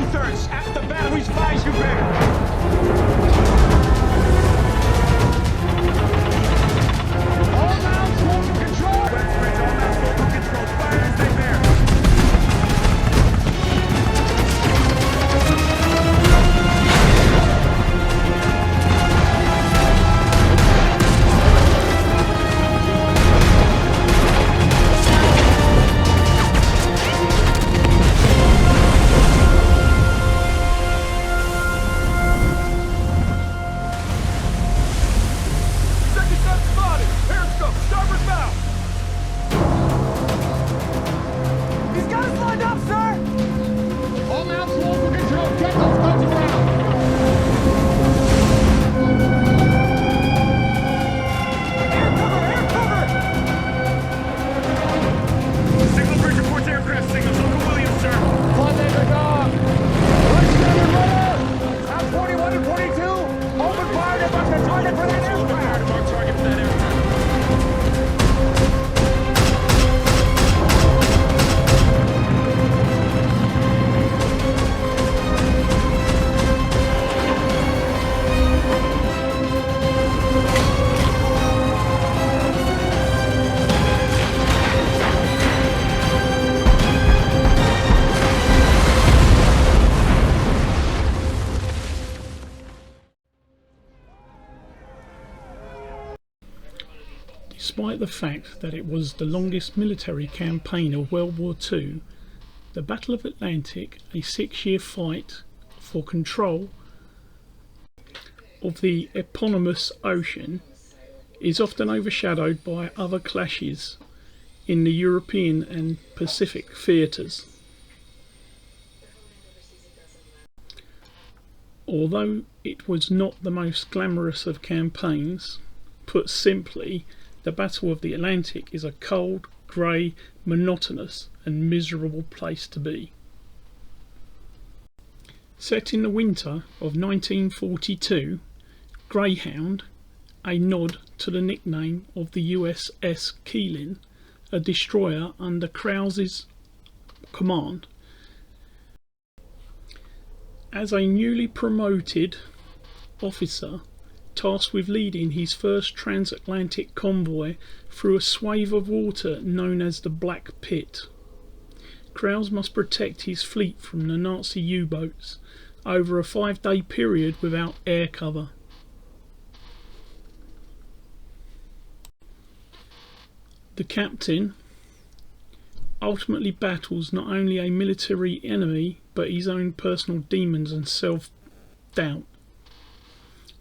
Two-thirds. At the batteries, flies you bear. All mounts, hold for control. West Ridge, all mounts, hold for control. Fire as they bear. Despite the fact that it was the longest military campaign of World War II, the Battle of Atlantic, a 6-year fight for control of the eponymous ocean, is often overshadowed by other clashes in the European and Pacific theatres. Although it was not the most glamorous of campaigns, put simply, the Battle of the Atlantic is a cold, grey, monotonous and miserable place to be. Set in the winter of 1942, Greyhound, a nod to the nickname of the USS Keeling, a destroyer under Krause's command. As a newly promoted officer, tasked with leading his first transatlantic convoy through a swathe of water known as the Black Pit, Krause must protect his fleet from the Nazi U-boats over a 5-day period without air cover. The captain ultimately battles not only a military enemy but his own personal demons and self-doubt.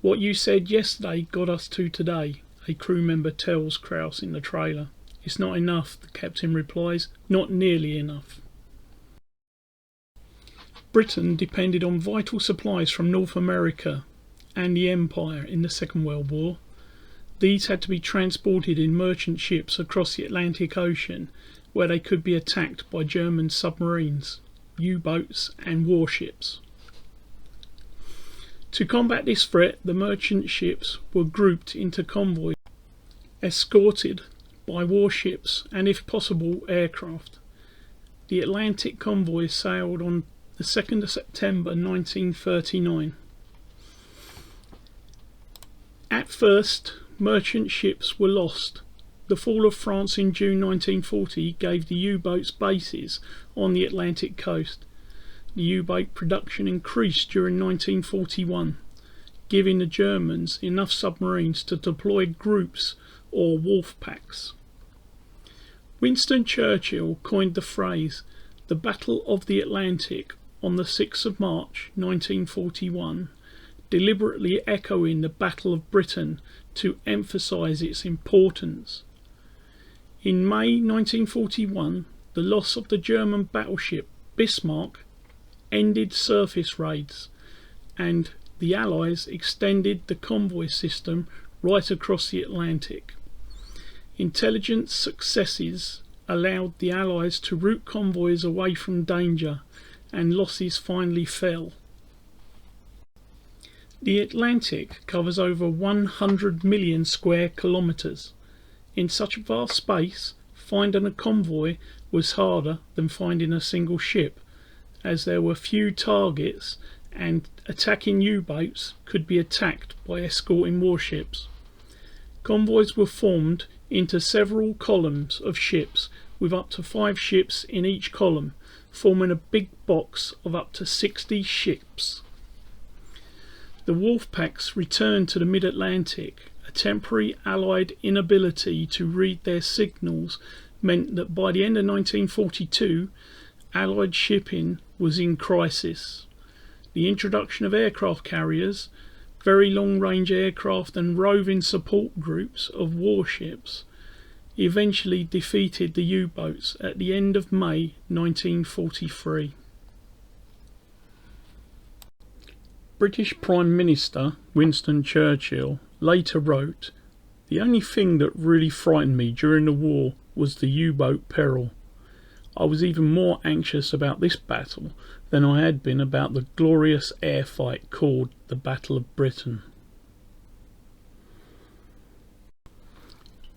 "What you said yesterday got us to today," a crew member tells Krause in the trailer. "It's not enough," the captain replies. "Not nearly enough." Britain depended on vital supplies from North America and the Empire in the Second World War. These had to be transported in merchant ships across the Atlantic Ocean, where they could be attacked by German submarines, U-boats and warships. To combat this threat, the merchant ships were grouped into convoys, escorted by warships and, if possible, aircraft. The Atlantic convoy sailed on the 2nd of September 1939. At first, merchant ships were lost. The fall of France in June 1940 gave the U-boats bases on the Atlantic coast. The U-boat production increased during 1941, giving the Germans enough submarines to deploy groups or wolf packs. Winston Churchill coined the phrase "the Battle of the Atlantic" on the 6th of March 1941, deliberately echoing the Battle of Britain to emphasise its importance. In May 1941, the loss of the German battleship Bismarck ended surface raids, and the Allies extended the convoy system right across the Atlantic. Intelligence successes allowed the Allies to route convoys away from danger, and losses finally fell. The Atlantic covers over 100 million square kilometres. In such a vast space, finding a convoy was harder than finding a single ship, as there were few targets and attacking U-boats could be attacked by escorting warships. Convoys were formed into several columns of ships with up to 5 ships in each column, forming a big box of up to 60 ships. The wolf packs returned to the mid-Atlantic. A temporary Allied inability to read their signals meant that by the end of 1942, Allied shipping was in crisis. The introduction of aircraft carriers, very long-range aircraft and roving support groups of warships eventually defeated the U-boats at the end of May 1943. British Prime Minister Winston Churchill later wrote, "The only thing that really frightened me during the war was the U-boat peril. I was even more anxious about this battle than I had been about the glorious air fight called the Battle of Britain."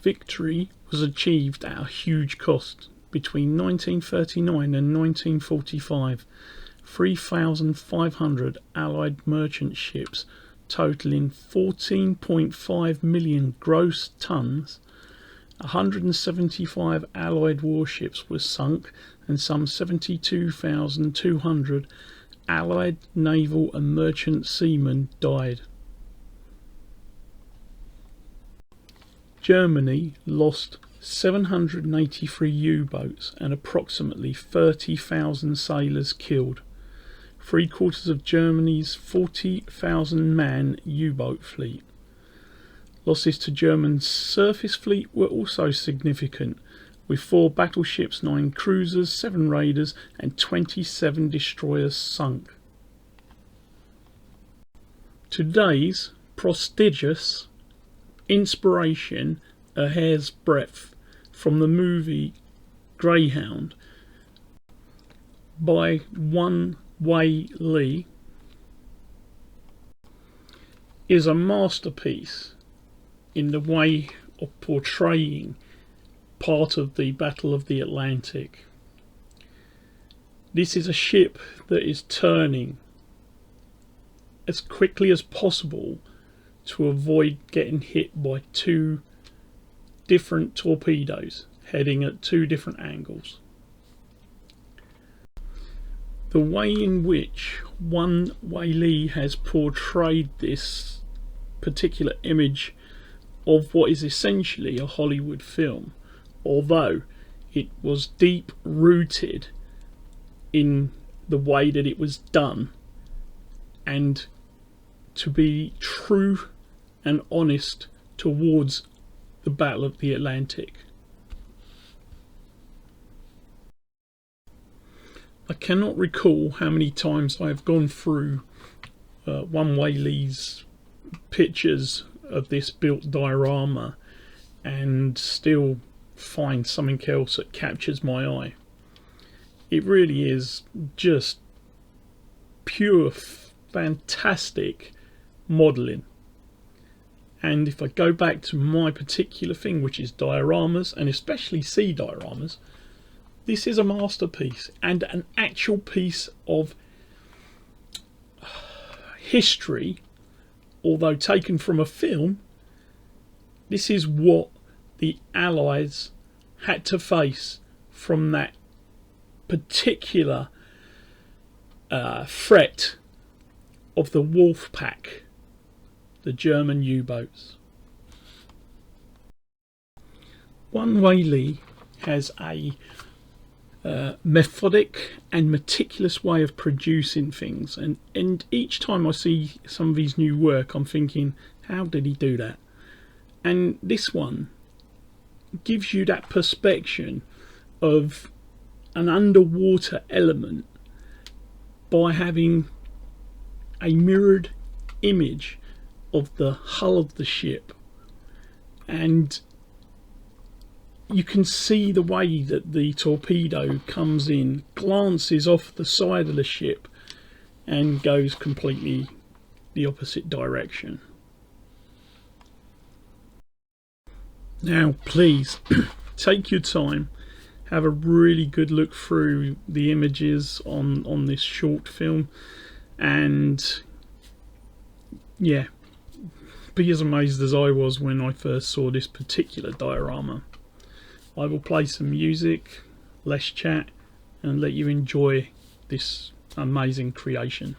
Victory was achieved at a huge cost. Between 1939 and 1945, 3,500 Allied merchant ships totaling 14.5 million gross tons, 175 Allied warships were sunk, and some 72,200 Allied naval and merchant seamen died. Germany lost 783 U-boats and approximately 30,000 sailors killed. 3/4 of Germany's 40,000-man U-boat fleet. Losses to German surface fleet were also significant, with 4 battleships, 9 cruisers, 7 raiders and 27 destroyers sunk. Today's prestigious inspiration, a hair's breadth, from the movie Greyhound by Wei Li, is a masterpiece in the way of portraying part of the Battle of the Atlantic. This is a ship that is turning as quickly as possible to avoid getting hit by 2 different torpedoes heading at 2 different angles. The way in which Wei Li has portrayed this particular image of what is essentially a Hollywood film, although it was deep rooted in the way that it was done, and to be true and honest towards the Battle of the Atlantic. I cannot recall how many times I have gone through Wei Li's pictures of this built diorama and still find something else that captures my eye. It really is just pure fantastic modelling. And if I go back to my particular thing, which is dioramas, and especially sea dioramas, this is a masterpiece and an actual piece of history. Although taken from a film, this is what the Allies had to face from that particular threat of the wolf pack, the German U-boats. Wei Li has a methodic and meticulous way of producing things, and each time I see some of his new work, I'm thinking, how did he do that? And this one gives you that perspective of an underwater element by having a mirrored image of the hull of the ship, and you can see the way that the torpedo comes in, glances off the side of the ship and goes completely the opposite direction. Now please take your time have a really good look through the images on this short film, and yeah, be as amazed as I was when I first saw this particular diorama. I will play some music, less chat, and let you enjoy this amazing creation.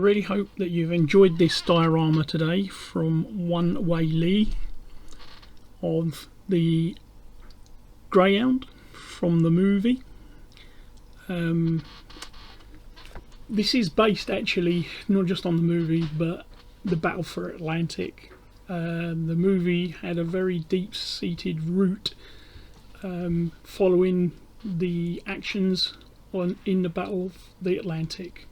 really hope that you've enjoyed this diorama today from One Way Lee of the Greyhound from the movie. This is based actually not just on the movie but the Battle for Atlantic. The movie had a very deep-seated root following the actions in the Battle of the Atlantic.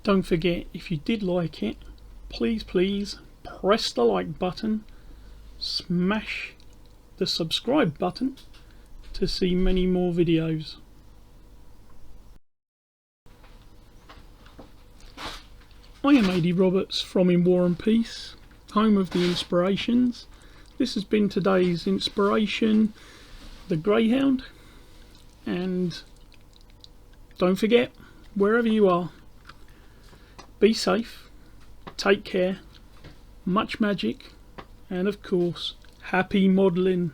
Don't forget, if you did like it, please press the like button, smash the subscribe button to see many more videos. I am AD Roberts from In War and Peace, home of the inspirations. This has been today's inspiration, the Greyhound, and don't forget, wherever you are, be safe, take care, much magic, and of course, happy modelling.